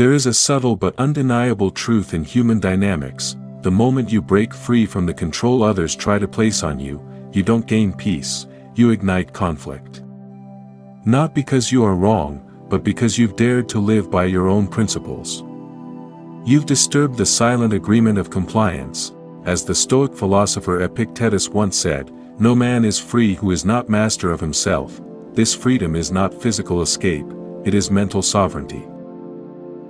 There is a subtle but undeniable truth in human dynamics. The moment you break free from the control others try to place on you, you don't gain peace, you ignite conflict. Not because you are wrong, but because you've dared to live by your own principles. You've disturbed the silent agreement of compliance. As the Stoic philosopher Epictetus once said, "No man is free who is not master of himself." This freedom is not physical escape, it is mental sovereignty.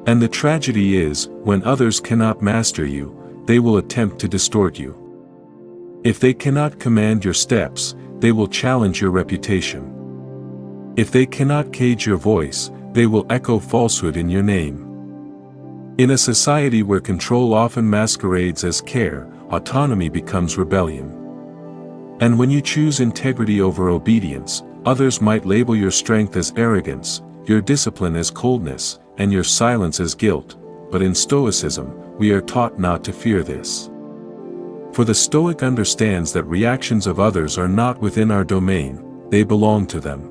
And the tragedy is, when others cannot master you, they will attempt to distort you. If they cannot command your steps, they will challenge your reputation. If they cannot cage your voice, they will echo falsehood in your name. In a society where control often masquerades as care, autonomy becomes rebellion. And when you choose integrity over obedience, others might label your strength as arrogance, your discipline as coldness, and your silence as guilt. But in Stoicism, we are taught not to fear this. For the Stoic understands that reactions of others are not within our domain, they belong to them.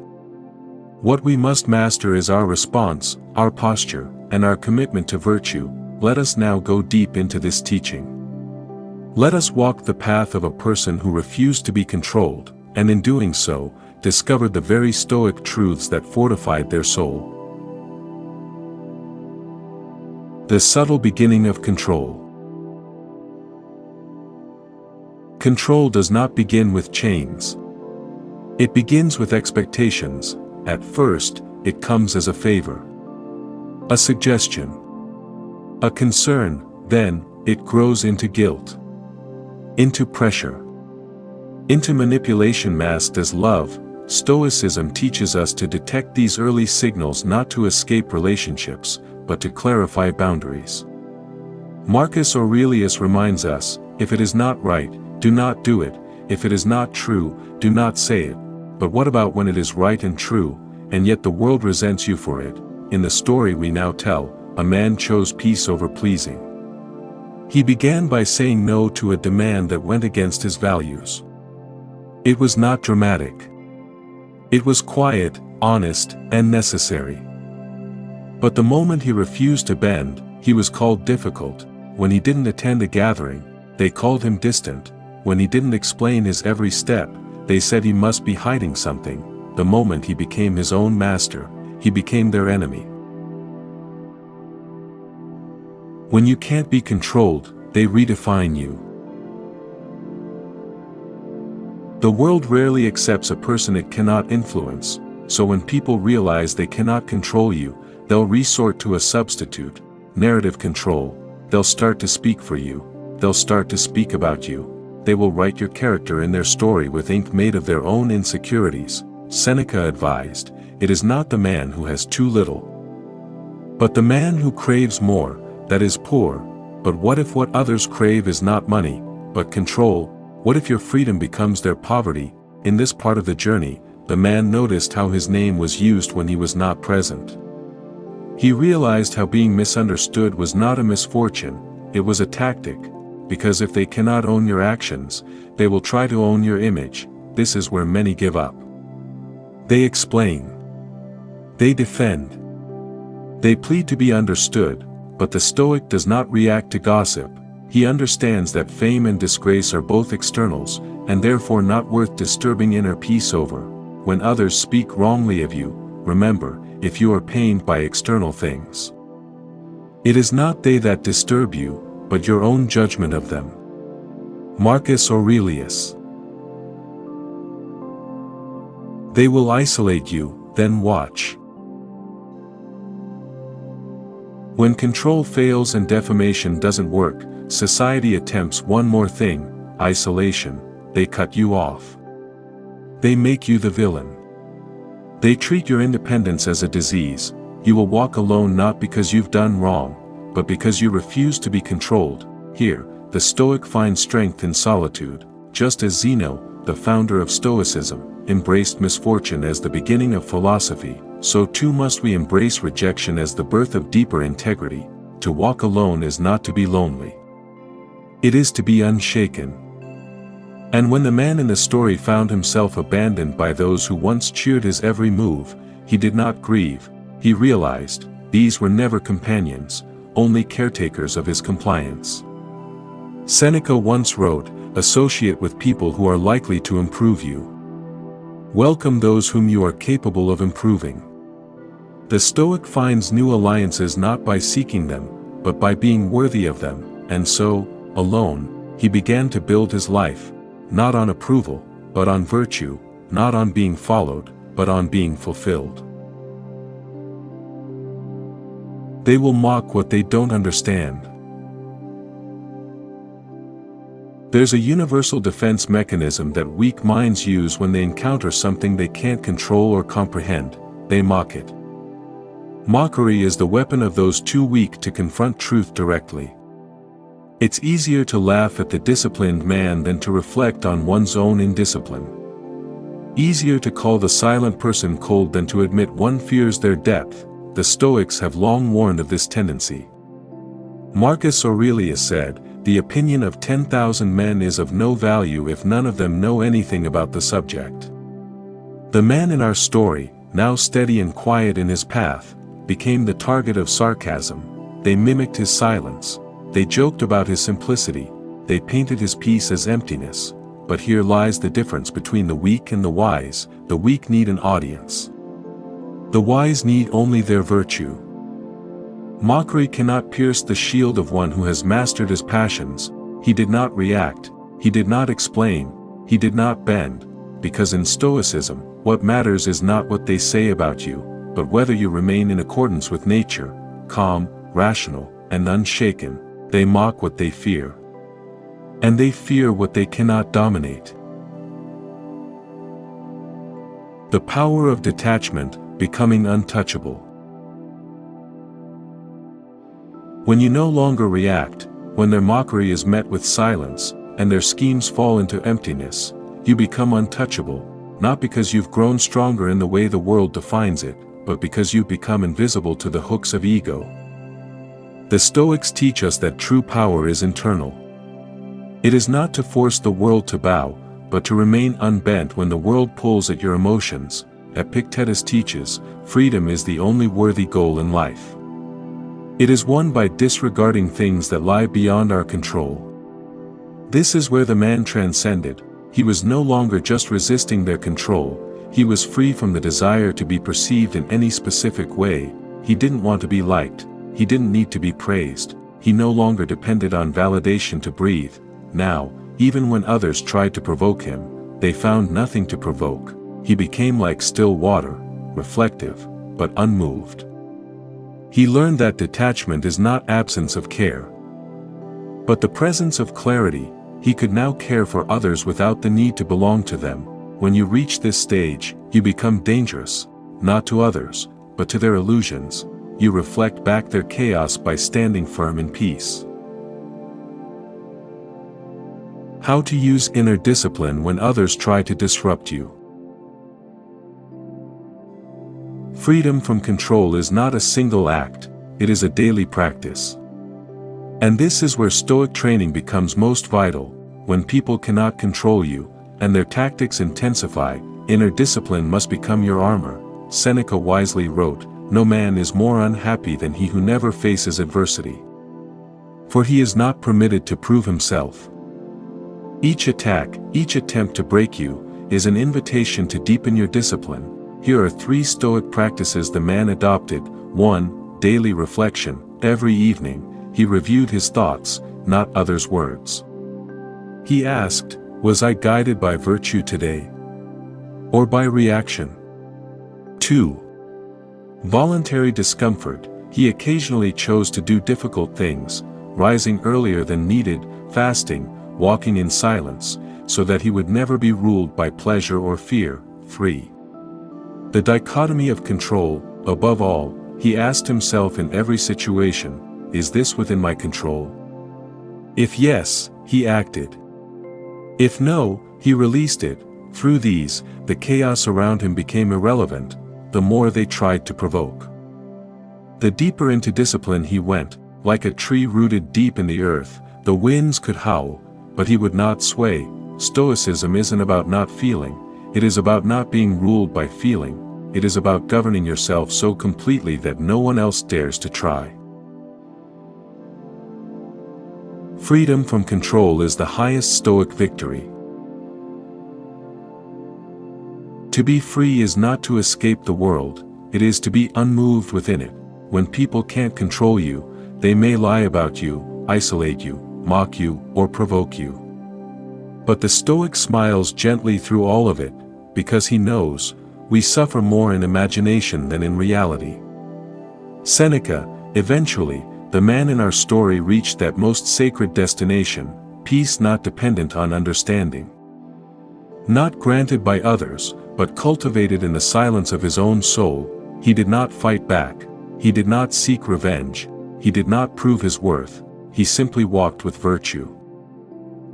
What we must master is our response, our posture, and our commitment to virtue. Let us now go deep into this teaching. Let us walk the path of a person who refused to be controlled, and in doing so, discovered the very Stoic truths that fortified their soul. The subtle beginning of control. Control does not begin with chains. It begins with expectations. At first, it comes as a favor, a suggestion, a concern, then, it grows into guilt, into pressure, into manipulation masked as love. Stoicism teaches us to detect these early signals not to escape relationships, but to clarify boundaries. Marcus Aurelius reminds us, if it is not right, do not do it, if it is not true, do not say it. But what about when it is right and true, and yet the world resents you for it? In the story we now tell, a man chose peace over pleasing. He began by saying no to a demand that went against his values. It was not dramatic. It was quiet, honest, and necessary. But the moment he refused to bend, he was called difficult. When he didn't attend a gathering, they called him distant. When he didn't explain his every step, they said he must be hiding something. The moment he became his own master, he became their enemy. When you can't be controlled, they redefine you. The world rarely accepts a person it cannot influence, so when people realize they cannot control you, they'll resort to a substitute, narrative control. They'll start to speak for you. They'll start to speak about you. They will write your character in their story with ink made of their own insecurities. Seneca advised, "It is not the man who has too little, but the man who craves more, that is poor." But what if what others crave is not money, but control? What if your freedom becomes their poverty? In this part of the journey, the man noticed how his name was used when he was not present. He realized how being misunderstood was not a misfortune, it was a tactic. Because if they cannot own your actions, they will try to own your image. This is where many give up. They explain. They defend. They plead to be understood, but the Stoic does not react to gossip. He understands that fame and disgrace are both externals, and therefore not worth disturbing inner peace over. When others speak wrongly of you, remember, if you are pained by external things, it is not they that disturb you, but your own judgment of them. Marcus Aurelius. They will isolate you, then watch. When control fails and defamation doesn't work, society attempts one more thing, isolation. They cut you off. They make you the villain. They treat your independence as a disease. You will walk alone not because you've done wrong, but because you refuse to be controlled. Here, the Stoic finds strength in solitude. Just as Zeno, the founder of Stoicism, embraced misfortune as the beginning of philosophy, so too must we embrace rejection as the birth of deeper integrity. To walk alone is not to be lonely. It is to be unshaken. And when the man in the story found himself abandoned by those who once cheered his every move, he did not grieve. He realized, these were never companions, only caretakers of his compliance. Seneca once wrote, "Associate with people who are likely to improve you. Welcome those whom you are capable of improving." The Stoic finds new alliances not by seeking them, but by being worthy of them, and so, alone, he began to build his life, not on approval, but on virtue, not on being followed, but on being fulfilled. They will mock what they don't understand. There's a universal defense mechanism that weak minds use when they encounter something they can't control or comprehend: they mock it. Mockery is the weapon of those too weak to confront truth directly. It's easier to laugh at the disciplined man than to reflect on one's own indiscipline. Easier to call the silent person cold than to admit one fears their depth. The Stoics have long warned of this tendency. Marcus Aurelius said, "The opinion of 10,000 men is of no value if none of them know anything about the subject." The man in our story, now steady and quiet in his path, became the target of sarcasm. They mimicked his silence. They joked about his simplicity. They painted his peace as emptiness. But here lies the difference between the weak and the wise. The weak need an audience. The wise need only their virtue. Mockery cannot pierce the shield of one who has mastered his passions. He did not react, he did not explain, he did not bend, because in Stoicism, what matters is not what they say about you, but whether you remain in accordance with nature, calm, rational, and unshaken. They mock what they fear. And they fear what they cannot dominate. The power of detachment, becoming untouchable. When you no longer react, when their mockery is met with silence, and their schemes fall into emptiness, you become untouchable, not because you've grown stronger in the way the world defines it, but because you've become invisible to the hooks of ego. The Stoics teach us that true power is internal. It is not to force the world to bow, but to remain unbent when the world pulls at your emotions. Epictetus teaches, freedom is the only worthy goal in life. It is won by disregarding things that lie beyond our control. This is where the man transcended. He was no longer just resisting their control, he was free from the desire to be perceived in any specific way. He didn't want to be liked, he didn't need to be praised, he no longer depended on validation to breathe. Now, even when others tried to provoke him, they found nothing to provoke. He became like still water, reflective, but unmoved. He learned that detachment is not absence of care, but the presence of clarity. He could now care for others without the need to belong to them. When you reach this stage, you become dangerous, not to others, but to their illusions. You reflect back their chaos by standing firm in peace. How to use inner discipline when others try to disrupt you. Freedom from control is not a single act, it is a daily practice. And this is where Stoic training becomes most vital. When people cannot control you, and their tactics intensify, inner discipline must become your armor. Seneca wisely wrote, "No man is more unhappy than he who never faces adversity. For he is not permitted to prove himself." Each attack, each attempt to break you, is an invitation to deepen your discipline. Here are 3 Stoic practices the man adopted. 1. Daily reflection. Every evening, he reviewed his thoughts, not others' words. He asked, "Was I guided by virtue today? Or by reaction?" 2. Voluntary discomfort. He occasionally chose to do difficult things, rising earlier than needed, fasting, walking in silence, so that he would never be ruled by pleasure or fear. 3. The dichotomy of control. Above all, he asked himself in every situation, is this within my control? If yes, he acted. If no, he released it. Through these, the chaos around him became irrelevant, the more they tried to provoke. The deeper into discipline he went, like a tree rooted deep in the earth. The winds could howl, but he would not sway. Stoicism isn't about not feeling, it is about not being ruled by feeling. it is about governing yourself so completely that no one else dares to try. Freedom from control is the highest Stoic victory. To be free is not to escape the world, it is to be unmoved within it. When people can't control you, they may lie about you, isolate you, mock you, or provoke you. But the Stoic smiles gently through all of it, because he knows, we suffer more in imagination than in reality. Seneca, eventually, the man in our story reached that most sacred destination, peace not dependent on understanding. Not granted by others, but cultivated in the silence of his own soul, he did not fight back, he did not seek revenge, he did not prove his worth, he simply walked with virtue.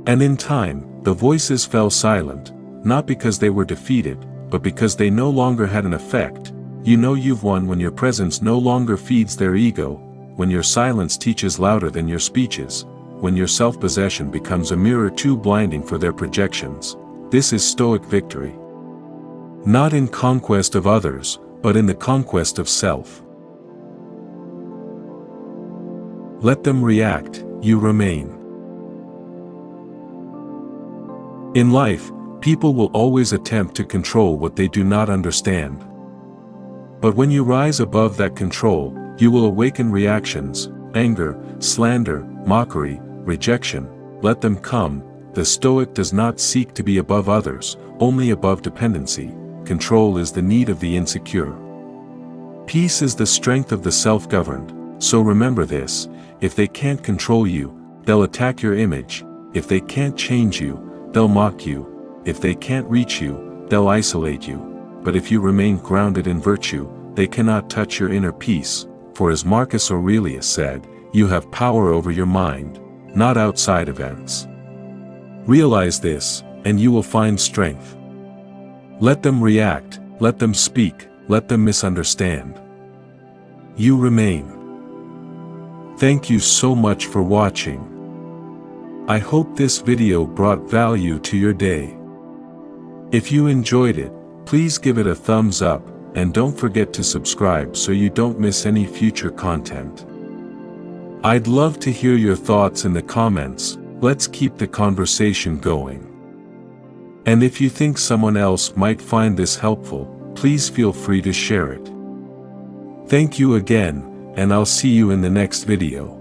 And in time, the voices fell silent, not because they were defeated, but because they no longer had an effect. You know you've won when your presence no longer feeds their ego, when your silence teaches louder than your speeches, when your self-possession becomes a mirror too blinding for their projections. This is Stoic victory. Not in conquest of others, but in the conquest of self. Let them react, you remain. In life, people will always attempt to control what they do not understand. But when you rise above that control, you will awaken reactions, anger, slander, mockery, rejection. Let them come. The Stoic does not seek to be above others, only above dependency. Control is the need of the insecure. Peace is the strength of the self-governed. So remember this, if they can't control you, they'll attack your image. If they can't change you, they'll mock you. If they can't reach you, they'll isolate you. But if you remain grounded in virtue, they cannot touch your inner peace. For as Marcus Aurelius said, you have power over your mind, not outside events. Realize this, and you will find strength. Let them react, let them speak, let them misunderstand. You remain. Thank you so much for watching. I hope this video brought value to your day. If you enjoyed it, please give it a thumbs up, and don't forget to subscribe so you don't miss any future content. I'd love to hear your thoughts in the comments. Let's keep the conversation going. And if you think someone else might find this helpful, please feel free to share it. Thank you again, and I'll see you in the next video.